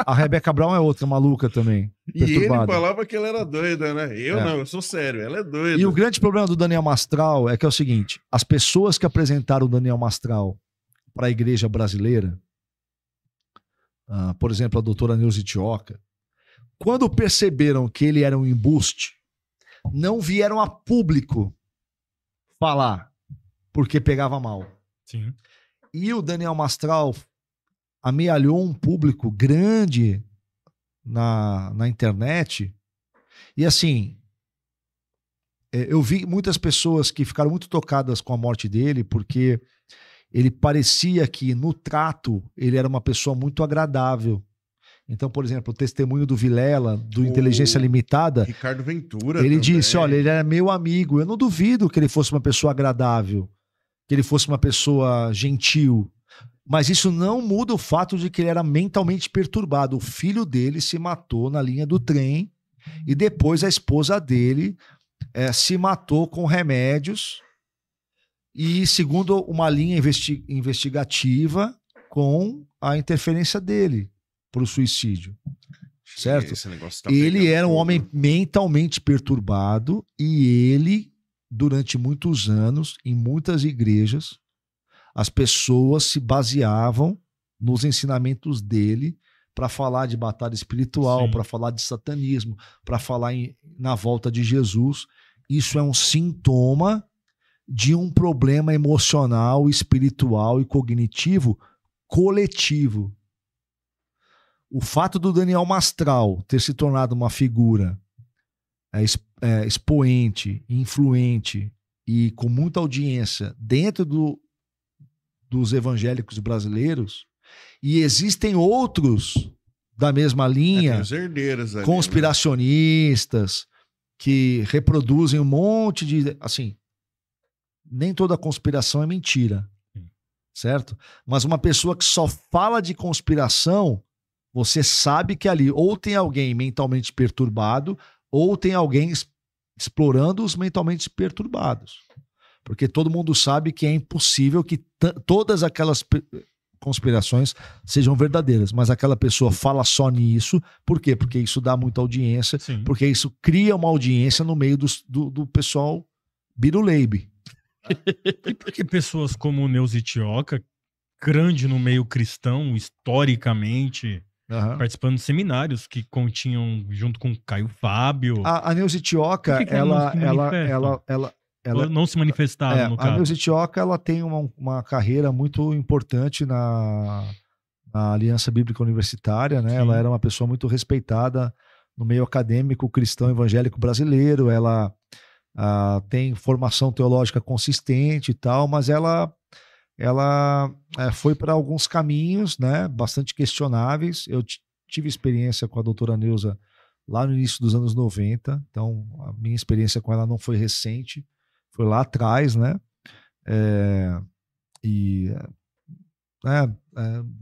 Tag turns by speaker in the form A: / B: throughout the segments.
A: A Rebecca Brown é outra maluca também.
B: E ele
A: Perturbada.
B: falava que ela era doida, né? Não, eu sou sério, ela é doida.
A: E o grande problema do Daniel Mastral é que é o seguinte: as pessoas que apresentaram o Daniel Mastral para a igreja brasileira, por exemplo, a doutora Neuza Itioca, quando perceberam que ele era um embuste, não vieram a público falar, porque pegava mal.
C: Sim.
A: E o Daniel Mastral amealhou um público grande na internet. E assim, eu vi muitas pessoas que ficaram muito tocadas com a morte dele, porque ele parecia que no trato ele era uma pessoa muito agradável. Então, por exemplo, o testemunho do Vilela, do Inteligência Limitada,
B: Ricardo Ventura
A: ele
B: também
A: disse, olha, ele era meu amigo, eu não duvido que ele fosse uma pessoa agradável, que ele fosse uma pessoa gentil, mas isso não muda o fato de que ele era mentalmente perturbado. O filho dele se matou na linha do trem e depois a esposa dele se matou com remédios e, segundo uma linha investigativa, com a interferência dele para o suicídio, certo? Ele era um homem mentalmente perturbado e ele, durante muitos anos, em muitas igrejas, as pessoas se baseavam nos ensinamentos dele para falar de batalha espiritual, para falar de satanismo, para falar na volta de Jesus. Isso é um sintoma de um problema emocional, espiritual e cognitivo coletivo. O fato do Daniel Mastral ter se tornado uma figura expoente, influente e com muita audiência dentro dos evangélicos brasileiros, e existem outros da mesma linha,
B: tem os herdeiros ali,
A: conspiracionistas, que reproduzem um monte de... Assim, nem toda conspiração é mentira, certo? Mas uma pessoa que só fala de conspiração, você sabe que ali ou tem alguém mentalmente perturbado ou tem alguém explorando os mentalmente perturbados. Porque todo mundo sabe que é impossível que todas aquelas conspirações sejam verdadeiras, mas aquela pessoa fala só nisso. Por quê? Porque isso dá muita audiência, porque isso cria uma audiência no meio do pessoal biruleibe.
C: E por que pessoas como o Neuza Itioca, grande no meio cristão, historicamente, participando de seminários que continham junto com Caio Fábio...
A: A Neuza Itioca, ela
C: não se manifestava, no caso.
A: A Neuza Itioca, ela tem uma carreira muito importante na Aliança Bíblica Universitária, né? Ela era uma pessoa muito respeitada no meio acadêmico cristão evangélico brasileiro. Ela tem formação teológica consistente e tal, mas ela foi para alguns caminhos, né, bastante questionáveis. Eu tive experiência com a doutora Neuza lá no início dos anos 90, então a minha experiência com ela não foi recente, foi lá atrás, né?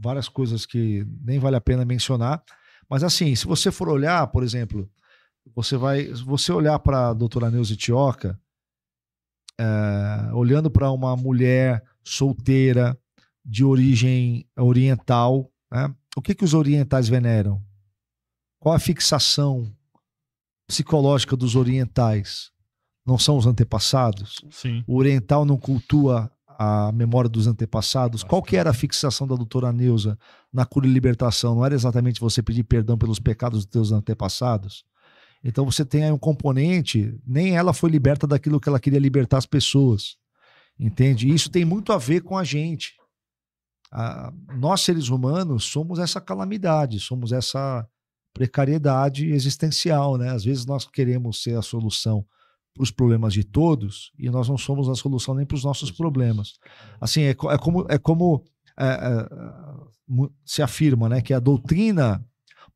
A: Várias coisas que nem vale a pena mencionar, mas assim, se você for olhar, por exemplo, se você olhar para a doutora Neuza Itioca, olhando para uma mulher solteira de origem oriental, né? O que os orientais veneram? Qual a fixação psicológica dos orientais? Não são os antepassados?
C: Sim.
A: O oriental não cultua a memória dos antepassados? Qual que era a fixação da doutora Neuza na cura e libertação? Não era exatamente você pedir perdão pelos pecados dos teus antepassados? Então você tem aí um componente, nem ela foi liberta daquilo que ela queria libertar as pessoas, entende? E isso tem muito a ver com a gente. Nós, seres humanos, somos essa calamidade, somos essa precariedade existencial, né? Às vezes nós queremos ser a solução para os problemas de todos e nós não somos a solução nem para os nossos problemas. Assim, é como se afirma, né, que a doutrina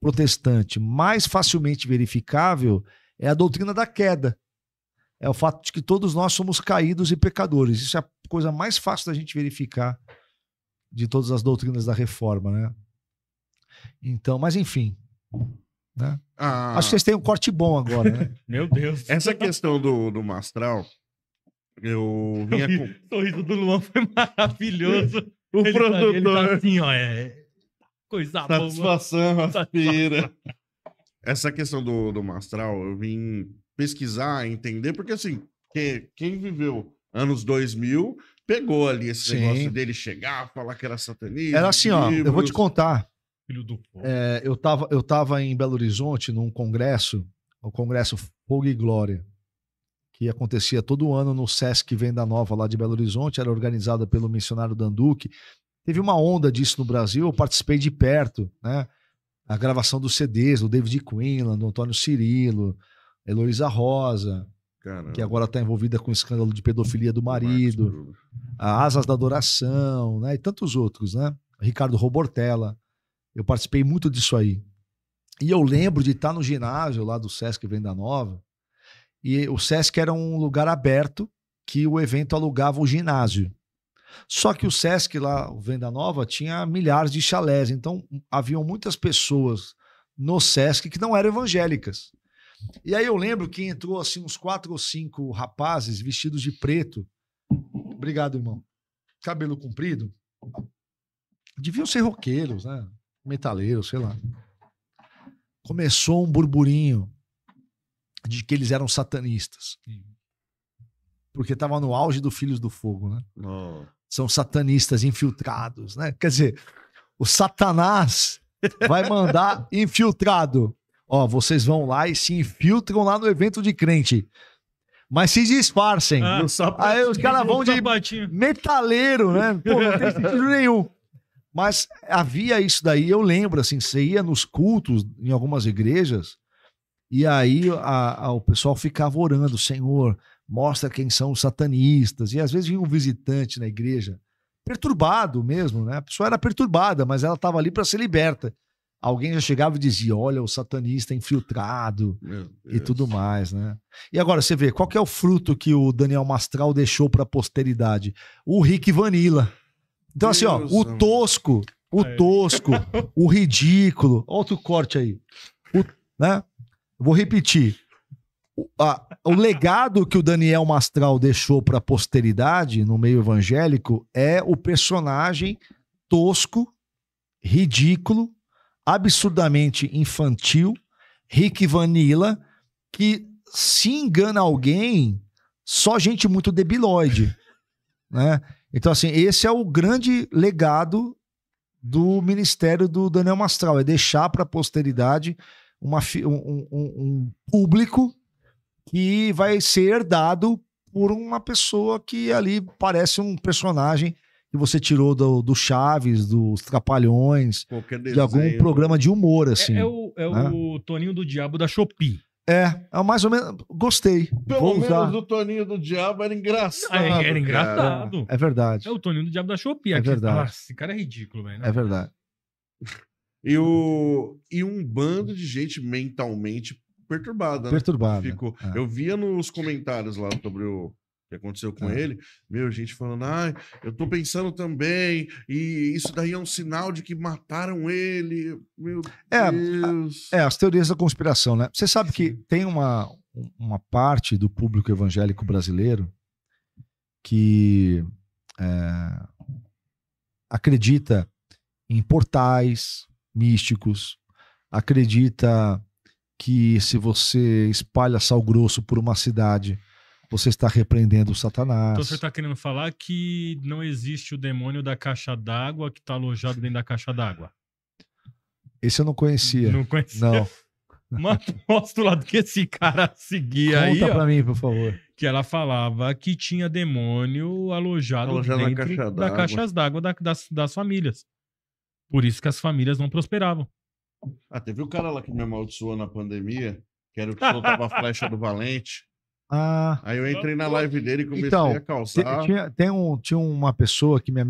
A: protestante mais facilmente verificável é a doutrina da queda. É o fato de que todos nós somos caídos e pecadores. Isso é a coisa mais fácil da gente verificar de todas as doutrinas da reforma, né? Então, mas enfim, né? Acho que vocês têm um corte bom agora, né?
C: Meu Deus.
B: Essa questão do Mastral, eu vinha com...
C: O sorriso do Luan foi maravilhoso.
B: O produtor...
C: Ele tá assim, ó, Coisa
B: Satisfação, aspira. Essa questão do Mastral, eu vim pesquisar, entender, porque assim, quem viveu anos 2000, pegou ali esse negócio dele chegar, falar que era satanista.
A: Era assim, ó, eu vou te contar.
C: Filho do fogo.
A: Eu tava em Belo Horizonte num congresso, o Congresso Fogo e Glória, que acontecia todo ano no Sesc Venda Nova lá de Belo Horizonte, era organizada pelo missionário Danduque. Teve uma onda disso no Brasil, eu participei de perto, né? A gravação dos CDs, do David Quinlan, do Antônio Cirilo, Heloísa Rosa,
B: Caramba.
A: Que agora está envolvida com o escândalo de pedofilia do marido, a Asas da Adoração, né? E tantos outros, né? Ricardo Robortella. Eu participei muito disso aí. E eu lembro de estar no ginásio lá do Sesc Venda Nova, e o Sesc era um lugar aberto que o evento alugava o ginásio. Só que o Sesc lá, o Venda Nova, tinha milhares de chalés, então haviam muitas pessoas no Sesc que não eram evangélicas. E aí eu lembro que entrou assim uns 4 ou 5 rapazes vestidos de preto. Obrigado, irmão. Cabelo comprido. Deviam ser roqueiros, né? Metaleiros, sei lá. Começou um burburinho de que eles eram satanistas. Porque estava no auge do Filhos do Fogo, né?
B: Oh.
A: São satanistas infiltrados, né? Quer dizer, o Satanás vai mandar infiltrado. Ó, vocês vão lá e se infiltram lá no evento de crente. Mas se disfarcem. Aí os caras vão de metaleiro, né? Pô, não tem sentido nenhum. Mas havia isso daí, eu lembro, assim, você ia nos cultos em algumas igrejas e aí o pessoal ficava orando, Senhor, mostra quem são os satanistas. E às vezes vinha um visitante na igreja, perturbado mesmo, né? A pessoa era perturbada, mas ela estava ali para ser liberta. Alguém já chegava e dizia, olha, o satanista infiltrado e tudo mais, né? E agora, você vê, qual que é o fruto que o Daniel Mastral deixou para a posteridade? O Rick Vanilla. Então, assim, ó, o tosco, o ridículo. Outro corte aí. Né? Vou repetir. O legado que o Daniel Mastral deixou para a posteridade no meio evangélico é o personagem tosco, ridículo, absurdamente infantil, Rick Vanilla, que se engana alguém, só gente muito debilóide, né? Então, assim, esse é o grande legado do ministério do Daniel Mastral, é deixar para a posteridade um público que vai ser herdado por uma pessoa que ali parece um personagem que você tirou do Chaves, dos Trapalhões, de algum programa de humor, assim.
C: É o Toninho do Diabo da Shopee.
A: É mais ou menos. Gostei.
B: Pelo menos o Toninho do Diabo era engraçado.
C: Era engraçado.
A: É verdade.
C: É o Toninho do Diabo da Shopee.
A: É verdade.
C: Esse cara é ridículo, velho.
A: É verdade.
B: E um bando de gente mentalmente perturbada, né?
A: Perturbada.
B: Eu via nos comentários lá sobre o que aconteceu com ele, gente falando, eu tô pensando também, e isso daí é um sinal de que mataram ele, meu Deus.
A: As teorias da conspiração, né? Você sabe que tem uma parte do público evangélico brasileiro que acredita em portais místicos, acredita que se você espalha sal grosso por uma cidade, você está repreendendo o Satanás.
C: Então você está querendo falar que não existe o demônio da caixa d'água que está alojado dentro da caixa d'água?
A: Esse eu não conhecia.
C: Não conhecia?
A: Não.
C: Mas mostra o lado que esse cara seguia aí.
A: Conta pra mim, por favor.
C: Que ela falava que tinha demônio alojado dentro da caixa d'água das famílias. Por isso que as famílias não prosperavam.
B: Teve o cara lá que me amaldiçoou na pandemia, que era o que soltava a flecha do Valente. Aí eu entrei na live dele e comecei a causar.
A: Tinha uma pessoa que me